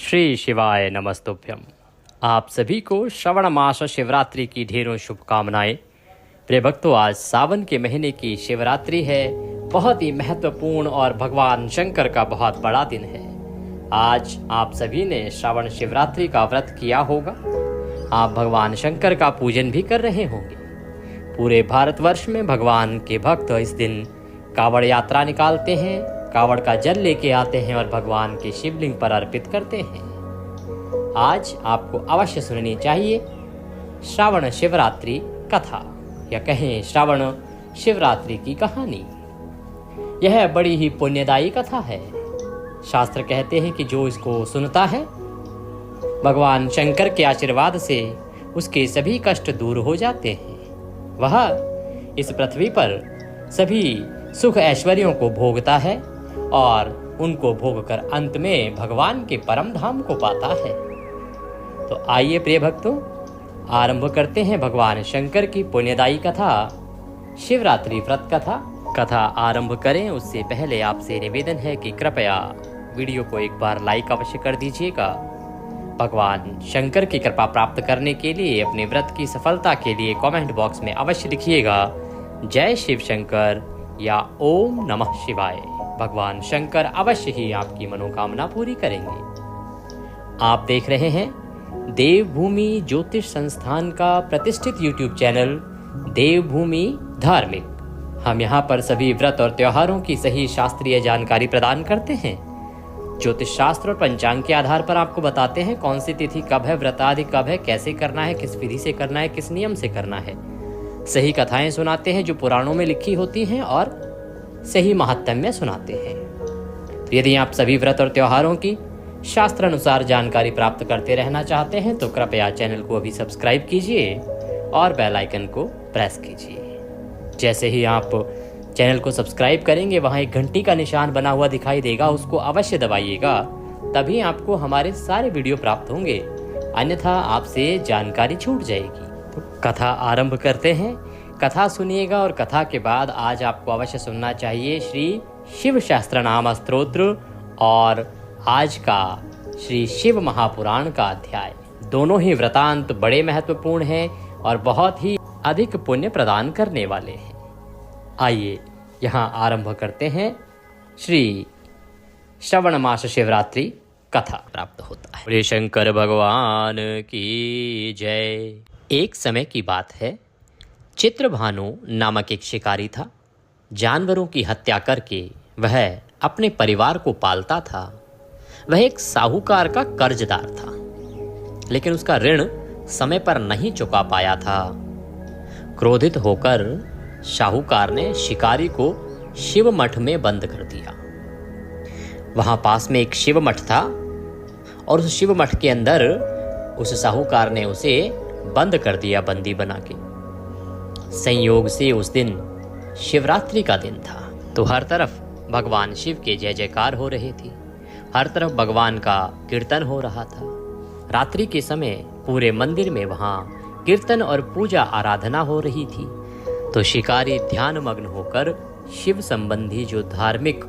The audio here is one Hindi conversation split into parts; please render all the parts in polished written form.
श्री शिवाय नमस्तुभ्यम। आप सभी को श्रवण मास शिवरात्रि की ढेरों शुभकामनाएं। प्रिय भक्तों, आज सावन के महीने की शिवरात्रि है। बहुत ही महत्वपूर्ण और भगवान शंकर का बहुत बड़ा दिन है। आज आप सभी ने श्रावण शिवरात्रि का व्रत किया होगा। आप भगवान शंकर का पूजन भी कर रहे होंगे। पूरे भारतवर्ष में भगवान के भक्त इस दिन कावड़ यात्रा निकालते हैं, कावड़ का जल लेके आते हैं और भगवान के शिवलिंग पर अर्पित करते हैं। आज आपको अवश्य सुननी चाहिए श्रावण शिवरात्रि कथा, या कहें श्रावण शिवरात्रि की कहानी। यह बड़ी ही पुण्यदायी कथा है। शास्त्र कहते हैं कि जो इसको सुनता है, भगवान शंकर के आशीर्वाद से उसके सभी कष्ट दूर हो जाते हैं। वह इस पृथ्वी पर सभी सुख ऐश्वर्यों को भोगता है और उनको भोगकर अंत में भगवान के परम धाम को पाता है। तो आइए प्रिय भक्तों, आरंभ करते हैं भगवान शंकर की पुण्यदायी कथा, शिवरात्रि व्रत कथा आरंभ करें उससे पहले आपसे निवेदन है कि कृपया वीडियो को एक बार लाइक अवश्य कर दीजिएगा। भगवान शंकर की कृपा प्राप्त करने के लिए, अपने व्रत की सफलता के लिए कमेंट बॉक्स में अवश्य लिखिएगा जय शिव शंकर या ओम नमः शिवाय। भगवान शंकर अवश्य ही आपकी मनोकामना पूरी करेंगे। आप देख रहे हैं देवभूमि ज्योतिष संस्थान का प्रतिष्ठित यूट्यूब चैनल देवभूमि धार्मिक। हम यहाँ पर सभी व्रत और त्योहारों की सही शास्त्रीय जानकारी प्रदान करते हैं। ज्योतिष शास्त्र और पंचांग के आधार पर आपको बताते हैं कौन सी तिथि कब है, व्रत आदि कब है, कैसे करना है, किस विधि से करना है, किस नियम से करना है। सही कथाएं सुनाते हैं जो पुराणों में लिखी होती हैं और सही महात्म्य सुनाते हैं। यदि आप सभी व्रत और त्योहारों की शास्त्र अनुसार जानकारी प्राप्त करते रहना चाहते हैं तो कृपया चैनल को अभी सब्सक्राइब कीजिए और बेल आइकन को प्रेस कीजिए। जैसे ही आप चैनल को सब्सक्राइब करेंगे, वहां एक घंटी का निशान बना हुआ दिखाई देगा, उसको अवश्य दबाइएगा, तभी आपको हमारे सारे वीडियो प्राप्त होंगे, अन्यथा आपसे जानकारी छूट जाएगी। तो कथा आरंभ करते हैं। कथा सुनिएगा और कथा के बाद आज आपको अवश्य सुनना चाहिए श्री शिव शास्त्र नाम स्तोत्र और आज का श्री शिव महापुराण का अध्याय। दोनों ही वृतांत बड़े महत्वपूर्ण हैं और बहुत ही अधिक पुण्य प्रदान करने वाले हैं। आइए यहाँ आरंभ करते हैं। श्री श्रवण मास शिवरात्रि कथा प्राप्त होता है। श्री शंकर भगवान की जय। एक समय की बात है, चित्रभानु नामक एक शिकारी था। जानवरों की हत्या करके वह अपने परिवार को पालता था। वह एक साहूकार का कर्जदार था, लेकिन उसका ऋण समय पर नहीं चुका पाया था। क्रोधित होकर साहूकार ने शिकारी को शिव मठ में बंद कर दिया। वहां पास में एक शिव मठ था और उस शिव मठ के अंदर उस साहूकार ने उसे बंद कर दिया, बंदी बना के। संयोग से उस दिन शिवरात्रि का दिन था, तो हर तरफ भगवान शिव के जय जयकार हो रहे थे। हर तरफ भगवान का कीर्तन हो रहा था। रात्रि के समय पूरे मंदिर में वहां कीर्तन और पूजा आराधना हो रही थी। तो शिकारी ध्यान मग्न होकर शिव संबंधी जो धार्मिक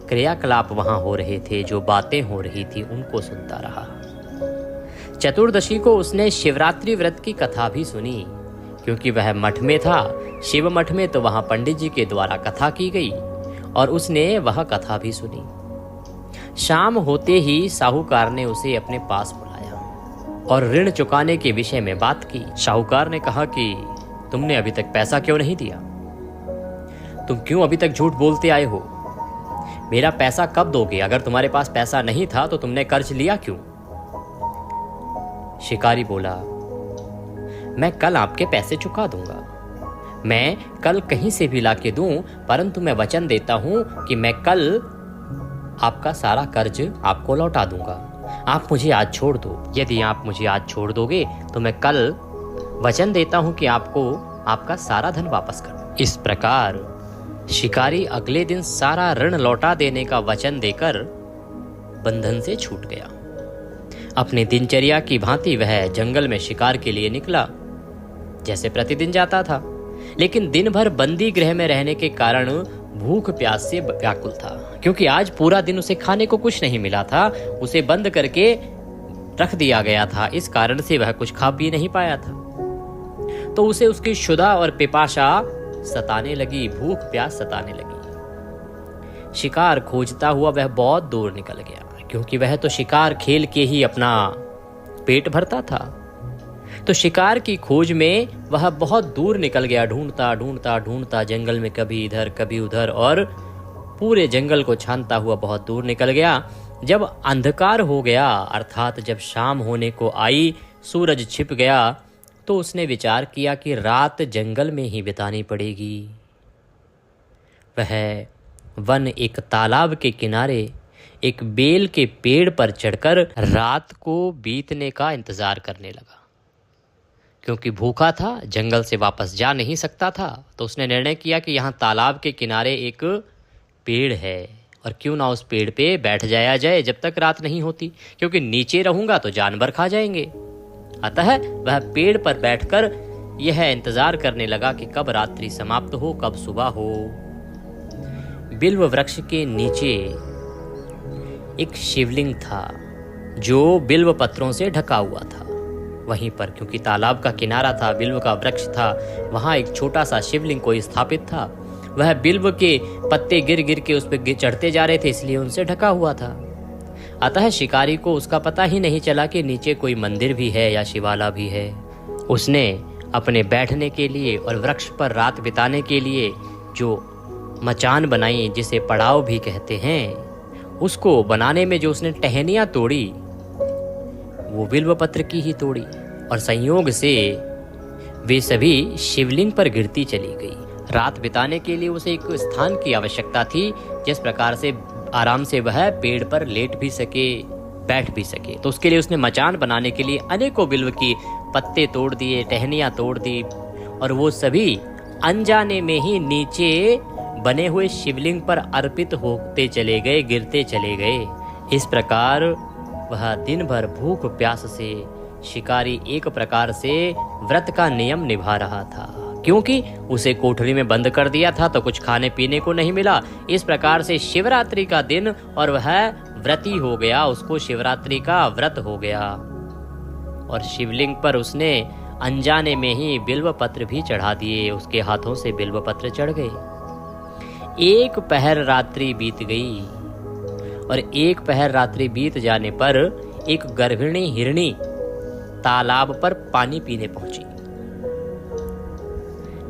क्रियाकलाप वहां हो रहे थे, जो बातें हो रही थी, उनको सुनता रहा। चतुर्दशी को उसने शिवरात्रि व्रत की कथा भी सुनी, क्योंकि वह मठ में था, शिव मठ में, तो वहां पंडित जी के द्वारा कथा की गई और उसने वह कथा भी सुनी। शाम होते ही साहूकार ने उसे अपने पास बुलाया और ऋण चुकाने के विषय में बात की। साहूकार ने कहा कि तुमने अभी तक पैसा क्यों नहीं दिया? तुम क्यों अभी तक झूठ बोलते आए हो? मेरा पैसा कब दोगे? अगर तुम्हारे पास पैसा नहीं था तो तुमने कर्ज लिया क्यों? शिकारी बोला, मैं कल आपके पैसे चुका दूंगा। मैं कल कहीं से भी लाके दूं, परंतु मैं वचन देता हूं कि मैं कल आपका सारा कर्ज आपको लौटा दूंगा। आप मुझे आज छोड़ दो। यदि आप मुझे आज छोड़ दोगे तो मैं कल वचन देता हूं कि आपको आपका सारा धन वापस कर दूं। इस प्रकार शिकारी अगले दिन सारा ऋण लौटा देने का वचन देकर बंधन से छूट गया। अपनी दिनचर्या की भांति वह जंगल में शिकार के लिए निकला, जैसे प्रतिदिन जाता था। लेकिन दिन भर बंदी गृह में रहने के कारण भूख प्यास से व्याकुल था, क्योंकि आज पूरा दिन उसे खाने को कुछ नहीं मिला था। उसे बंद करके रख दिया गया था, इस कारण से वह कुछ खा पी नहीं पाया था। तो उसे उसकी क्षुधा और पिपासा सताने लगी, भूख प्यास सताने लगी। शिकार खोजता हुआ वह बहुत दूर निकल गया, क्योंकि वह तो शिकार खेल के ही अपना पेट भरता था। तो शिकार की खोज में वह बहुत दूर निकल गया, ढूंढता ढूंढता ढूंढता जंगल में कभी इधर कभी उधर, और पूरे जंगल को छानता हुआ बहुत दूर निकल गया। जब अंधकार हो गया, अर्थात जब शाम होने को आई, सूरज छिप गया, तो उसने विचार किया कि रात जंगल में ही बितानी पड़ेगी। वह वन एक तालाब के किनारे एक बेल के पेड़ पर चढ़कर रात को बीतने का इंतजार करने लगा। क्योंकि भूखा था, जंगल से वापस जा नहीं सकता था, तो उसने निर्णय किया कि यहाँ तालाब के किनारे एक पेड़ है और क्यों ना उस पेड़ पे बैठ जाया जाए जब तक रात नहीं होती, क्योंकि नीचे रहूंगा तो जानवर खा जाएंगे। अतः वह पेड़ पर बैठकर यह इंतजार करने लगा कि कब रात्रि समाप्त हो, कब सुबह हो। बिल्व वृक्ष के नीचे एक शिवलिंग था जो बिल्व पत्रों से ढका हुआ था। वहीं पर, क्योंकि तालाब का किनारा था, बिल्व का वृक्ष था, वहां एक छोटा सा शिवलिंग कोई स्थापित था। वह बिल्व के पत्ते गिर गिर के उस पर चढ़ते जा रहे थे, इसलिए उनसे ढका हुआ था। अतः शिकारी को उसका पता ही नहीं चला कि नीचे कोई मंदिर भी है या शिवाला भी है। उसने अपने बैठने के लिए और वृक्ष पर रात बिताने के लिए जो मचान बनाई, जिसे पड़ाव भी कहते हैं, उसको बनाने में जो उसने टहनियाँ तोड़ी, वो बिल्व पत्र की ही तोड़ी, और संयोग से वे सभी शिवलिंग पर गिरती चली गई। रात बिताने के लिए उसे एक स्थान की आवश्यकता थी, जिस प्रकार से आराम से वह पेड़ पर लेट भी सके, बैठ भी सके। तो उसके लिए उसने मचान बनाने के लिए अनेकों बिल्व की पत्ते तोड़ दिए, टहनियाँ तोड़ दी, और वो सभी अनजाने में ही नीचे बने हुए शिवलिंग पर अर्पित होते चले गए, गिरते चले गए। इस प्रकार वह दिन भर भूख प्यास से शिकारी एक प्रकार से व्रत का नियम निभा रहा था, क्योंकि उसे कोठरी में बंद कर दिया था तो कुछ खाने पीने को नहीं मिला। इस प्रकार से शिवरात्रि का दिन और वह व्रती हो गया, उसको शिवरात्रि का व्रत हो गया। और शिवलिंग पर उसने अनजाने में ही बिल्व पत्र भी चढ़ा दिए, उसके हाथों से बिल्व पत्र चढ़ गए। एक पहर रात्रि बीत गई, और एक पहर रात्रि बीत जाने पर एक गर्भिणी हिरणी तालाब पर पानी पीने पहुंची।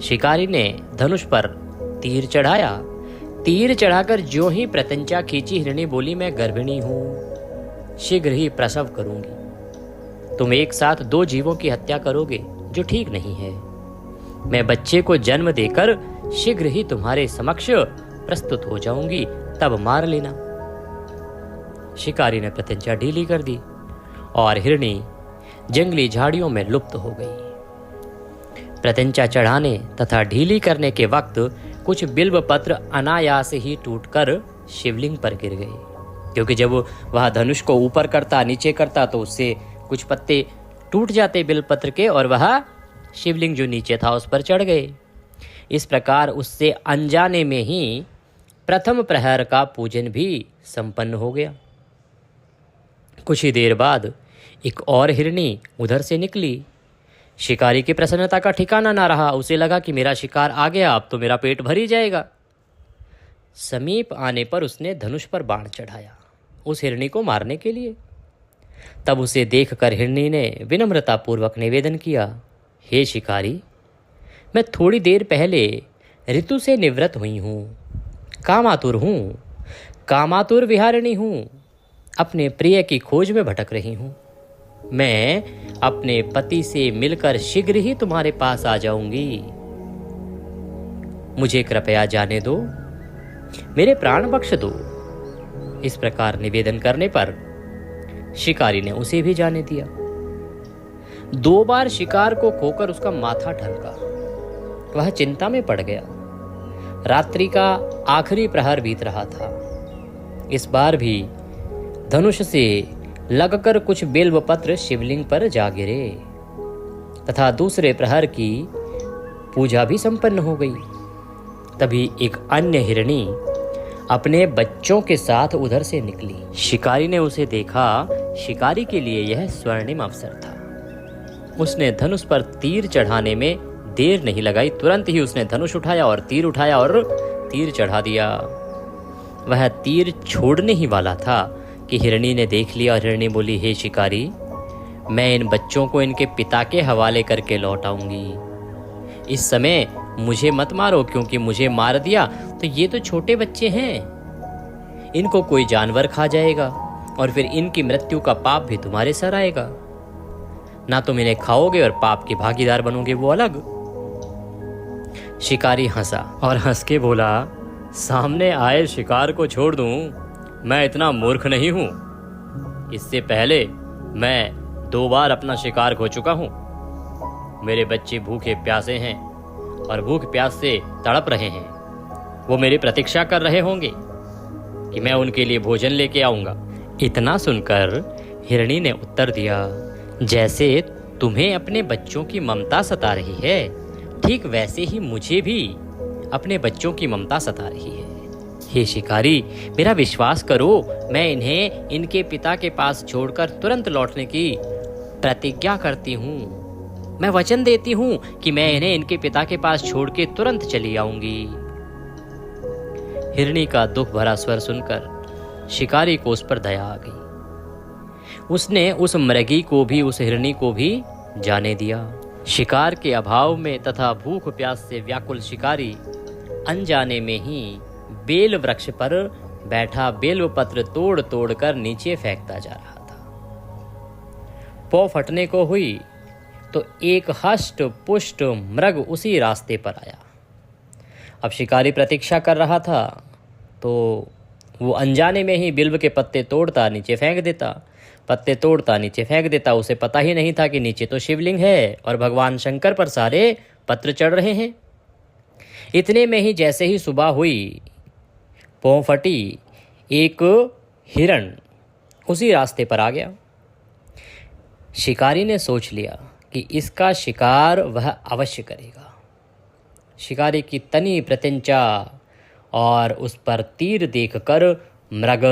शिकारी ने धनुष पर तीर चढ़ाया। तीर चढ़ाकर जो ही प्रत्यंचा खींची, हिरणी बोली, मैं गर्भिणी हूं, शीघ्र ही प्रसव करूंगी। तुम एक साथ दो जीवों की हत्या करोगे, जो ठीक नहीं है। मैं बच्चे को जन्म देकर शीघ्र ही तुम्हारे समक्ष प्रस्तुत हो जाऊंगी, तब मार लेना। शिकारी ने प्रत्यंचा ढीली कर दी और हिरणी जंगली झाड़ियों में लुप्त हो गई। प्रत्यंचा चढ़ाने तथा ढीली करने के वक्त कुछ बिल्व पत्र अनायास ही टूटकर शिवलिंग पर गिर गए, क्योंकि जब वह धनुष को ऊपर करता नीचे करता तो उससे कुछ पत्ते टूट जाते बिल्व पत्र के, और वह शिवलिंग जो नीचे था उस पर चढ़ गए। इस प्रकार उससे अनजाने में ही प्रथम प्रहर का पूजन भी संपन्न हो गया। कुछ ही देर बाद एक और हिरणी उधर से निकली। शिकारी की प्रसन्नता का ठिकाना ना रहा, उसे लगा कि मेरा शिकार आ गया, अब तो मेरा पेट भर ही जाएगा। समीप आने पर उसने धनुष पर बाण चढ़ाया उस हिरणी को मारने के लिए। तब उसे देखकर हिरणी ने विनम्रतापूर्वक निवेदन किया, हे शिकारी, मैं थोड़ी देर पहले ऋतु से निवृत्त हुई हूँ, कामातुर हूँ, कामातुर विहारिणी हूँ, अपने प्रिय की खोज में भटक रही हूँ। मैं अपने पति से मिलकर शीघ्र ही तुम्हारे पास आ जाऊंगी। मुझे कृपया जाने दो, मेरे प्राण बख्श दो। इस प्रकार निवेदन करने पर शिकारी ने उसे भी जाने दिया। 2 बार शिकार को खोकर उसका माथा ठनका, वह चिंता में पड़ गया। रात्रि का आखिरी प्रहर बीत रहा था। इस बार भी धनुष से लगकर कुछ बिल्व पत्र शिवलिंग पर जा गिरे तथा दूसरे प्रहर की पूजा भी संपन्न हो गई। तभी एक अन्य हिरणी अपने बच्चों के साथ उधर से निकली। शिकारी ने उसे देखा। शिकारी के लिए यह स्वर्णिम अवसर था। उसने धनुष पर तीर चढ़ाने में देर नहीं लगाई। तुरंत ही उसने धनुष उठाया और तीर चढ़ा दिया। वह तीर छोड़ने ही वाला था कि हिरणी ने देख लिया और हिरणी बोली, हे शिकारी, मैं इन बच्चों को इनके पिता के हवाले करके लौट आऊंगी। इस समय मुझे मत मारो, क्योंकि मुझे मार दिया तो ये तो छोटे बच्चे हैं, इनको कोई जानवर खा जाएगा और फिर इनकी मृत्यु का पाप भी तुम्हारे सर आएगा। ना तुम इन्हें खाओगे और पाप के भागीदार बनोगे, वो अलग। शिकारी हंसा और हंस के बोला, सामने आए शिकार को छोड़ दूं, मैं इतना मूर्ख नहीं हूं। इससे पहले मैं 2 बार अपना शिकार खो चुका हूं। मेरे बच्चे भूखे प्यासे हैं और भूख प्यास से तड़प रहे हैं। वो मेरी प्रतीक्षा कर रहे होंगे कि मैं उनके लिए भोजन लेके आऊंगा। इतना सुनकर हिरणी ने उत्तर दिया, जैसे तुम्हें अपने बच्चों की ममता सता रही है, ठीक वैसे ही मुझे भी अपने बच्चों की ममता सता रही है। हे शिकारी, मेरा विश्वास करो, मैं इन्हें इनके पिता के पास छोड़कर तुरंत लौटने की प्रतिज्ञा करती हूँ। मैं वचन देती हूँ कि मैं इन्हें इनके पिता के पास छोड़ के तुरंत चली आऊंगी। हिरणी का दुख भरा स्वर सुनकर शिकारी को उस पर दया आ गई। उसने उस मृगी को भी, उस हिरणी को भी जाने दिया। शिकार के अभाव में तथा भूख प्यास से व्याकुल शिकारी अनजाने में ही बेल वृक्ष पर बैठा बेल पत्र तोड़ तोड़ कर नीचे फेंकता जा रहा था। पौ फटने को हुई तो एक हष्ट पुष्ट मृग उसी रास्ते पर आया। अब शिकारी प्रतीक्षा कर रहा था तो वो अनजाने में ही बिल्व के पत्ते तोड़ता नीचे फेंक देता, पत्ते तोड़ता नीचे फेंक देता। उसे पता ही नहीं था कि नीचे तो शिवलिंग है और भगवान शंकर पर सारे पत्र चढ़ रहे हैं। इतने में ही जैसे ही सुबह हुई, पौ फटी, एक हिरण उसी रास्ते पर आ गया। शिकारी ने सोच लिया कि इसका शिकार वह अवश्य करेगा। शिकारी की तनी प्रत्यंचा और उस पर तीर देखकर मृग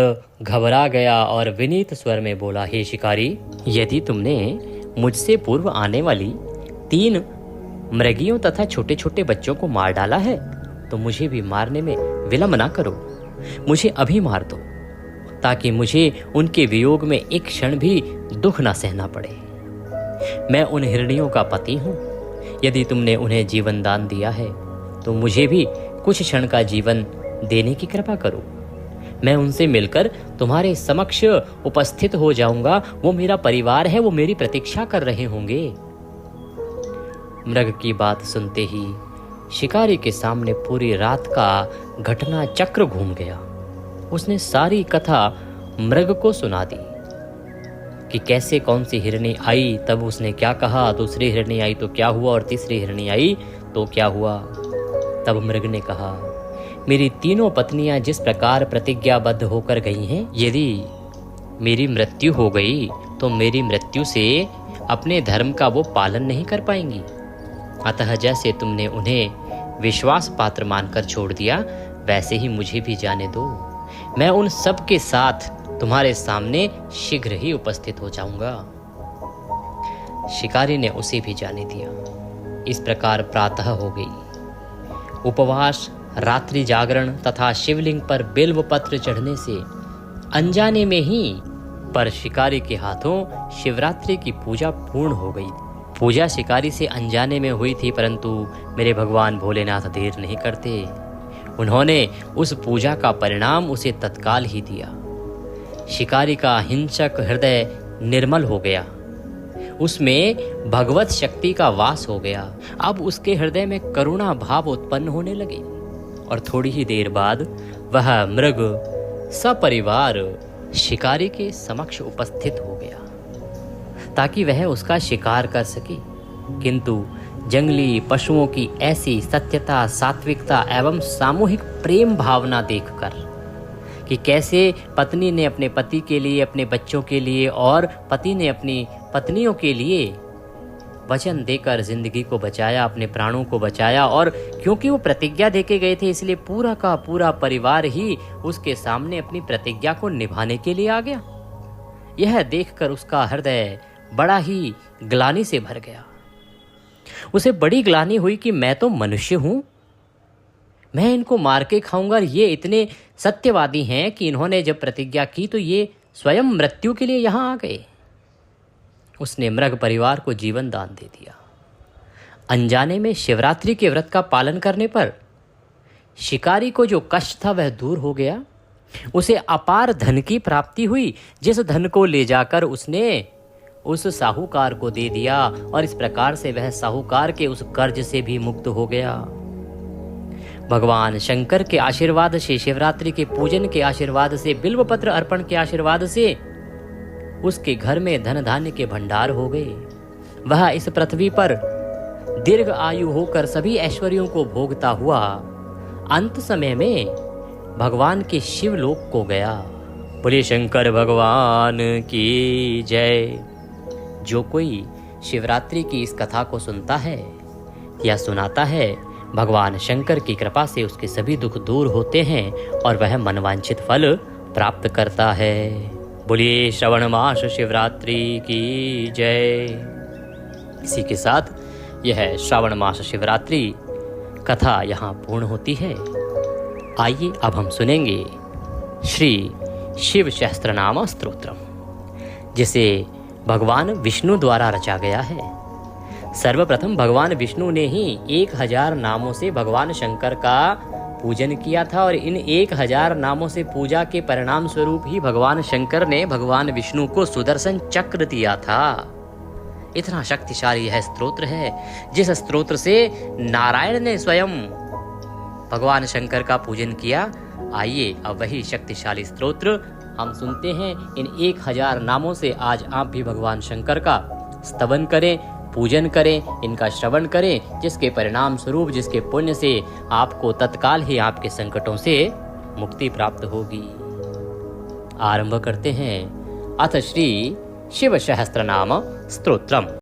घबरा गया और विनीत स्वर में बोला, हे शिकारी, यदि तुमने मुझसे पूर्व आने वाली 3 मृगियों तथा छोटे छोटे बच्चों को मार डाला है तो मुझे भी मारने में विलंब ना करो। मुझे अभी मार दो ताकि मुझे उनके वियोग में एक क्षण भी दुख ना सहना पड़े। मैं उन हिरणियों का पति हूँ। यदि तुमने उन्हें जीवन दान दिया है तो मुझे भी कुछ क्षण का जीवन देने की कृपा करो। मैं उनसे मिलकर तुम्हारे समक्ष उपस्थित हो जाऊंगा। वो मेरा परिवार है, वो मेरी प्रतीक्षा कर रहे होंगे। मृग की बात सुनते ही शिकारी के सामने पूरी रात का घटना चक्र घूम गया। उसने सारी कथा मृग को सुना दी कि कैसे कौन सी हिरणी आई, तब उसने क्या कहा, दूसरी हिरणी आई तो क्या हुआ और तीसरी हिरणी आई तो क्या हुआ। तब मृग ने कहा, मेरी 3 पत्नियां जिस प्रकार प्रतिज्ञाबद्ध होकर गई हैं, यदि मेरी मृत्यु हो गई तो मेरी मृत्यु से अपने धर्म का वो पालन नहीं कर पाएंगी। अतः जैसे तुमने उन्हें विश्वास पात्र मानकर छोड़ दिया, वैसे ही मुझे भी जाने दो। मैं उन सब के साथ तुम्हारे सामने शीघ्र ही उपस्थित हो जाऊंगा। शिकारी ने उसे भी जाने दिया। इस प्रकार प्रातः हो गई। उपवास, रात्रि जागरण तथा शिवलिंग पर बिल्व पत्र चढ़ने से अनजाने में ही पर शिकारी के हाथों शिवरात्रि की पूजा पूर्ण हो गई। पूजा शिकारी से अनजाने में हुई थी, परंतु मेरे भगवान भोलेनाथ देर नहीं करते। उन्होंने उस पूजा का परिणाम उसे तत्काल ही दिया। शिकारी का हिंसक हृदय निर्मल हो गया, उसमें भगवत शक्ति का वास हो गया। अब उसके हृदय में करुणा भाव उत्पन्न होने लगे और थोड़ी ही देर बाद वह मृग सपरिवार शिकारी के समक्ष उपस्थित हो गया ताकि वह उसका शिकार कर सके। किंतु जंगली पशुओं की ऐसी सत्यता, सात्विकता एवं सामूहिक प्रेम भावना देखकर कि कैसे पत्नी ने अपने पति के लिए, अपने बच्चों के लिए और पति ने अपनी पत्नियों के लिए वचन देकर जिंदगी को बचाया, अपने प्राणों को बचाया, और क्योंकि वो प्रतिज्ञा देके गए थे इसलिए पूरा का पूरा परिवार ही उसके सामने अपनी प्रतिज्ञा को निभाने के लिए आ गया। यह देखकर उसका हृदय बड़ा ही ग्लानि से भर गया। उसे बड़ी ग्लानि हुई कि मैं तो मनुष्य हूं, मैं इनको मार के खाऊंगा। ये इतने सत्यवादी हैं कि इन्होंने जब प्रतिज्ञा की तो ये स्वयं मृत्यु के लिए यहां आ गए। उसने मृग परिवार को जीवन दान दे दिया। अनजाने में शिवरात्रि के व्रत का पालन करने पर शिकारी को जो कष्ट था वह दूर हो गया। उसे अपार धन की प्राप्ति हुई, जिस धन को ले जाकर उसने उस साहूकार को दे दिया और इस प्रकार से वह साहूकार के उस कर्ज से भी मुक्त हो गया। भगवान शंकर के आशीर्वाद से, शिवरात्रि के पूजन के आशीर्वाद से, बिल्वपत्र अर्पण के आशीर्वाद से उसके घर में धन धान्य के भंडार हो गए। वह इस पृथ्वी पर दीर्घ आयु होकर सभी ऐश्वर्यों को भोगता हुआ अंत समय में भगवान के शिवलोक को गया। बोले शंकर भगवान की जय। जो कोई शिवरात्रि की इस कथा को सुनता है या सुनाता है, भगवान शंकर की कृपा से उसके सभी दुख दूर होते हैं और वह मनवांछित फल प्राप्त करता है। बोलिए श्रवण मास शिवरात्रि की जय। इसी के साथ यह श्रावण मास शिवरात्रि कथा यहाँ पूर्ण होती है। आइए अब हम सुनेंगे श्री शिव सहस्त्रनाम स्तोत्रम, जिसे भगवान विष्णु द्वारा रचा गया है। सर्वप्रथम भगवान विष्णु ने ही 1000 नामों से भगवान शंकर का पूजन किया था और इन 1000 नामों से पूजा के परिणाम स्वरूप ही भगवान शंकर ने भगवान विष्णु को सुदर्शन चक्र दिया था। इतना शक्तिशाली यह स्तोत्र है, जिस स्तोत्र से नारायण ने स्वयं भगवान शंकर का पूजन किया। आइए अब वही शक्तिशाली स्तोत्र हम सुनते हैं। इन 1000 नामों से आज आप भी भगवान शंकर का स्तवन करें, पूजन करें, इनका श्रवण करें, जिसके परिणाम स्वरूप, जिसके पुण्य से आपको तत्काल ही आपके संकटों से मुक्ति प्राप्त होगी। आरंभ करते हैं अथ श्री शिव सहस्त्रनाम स्तोत्रम।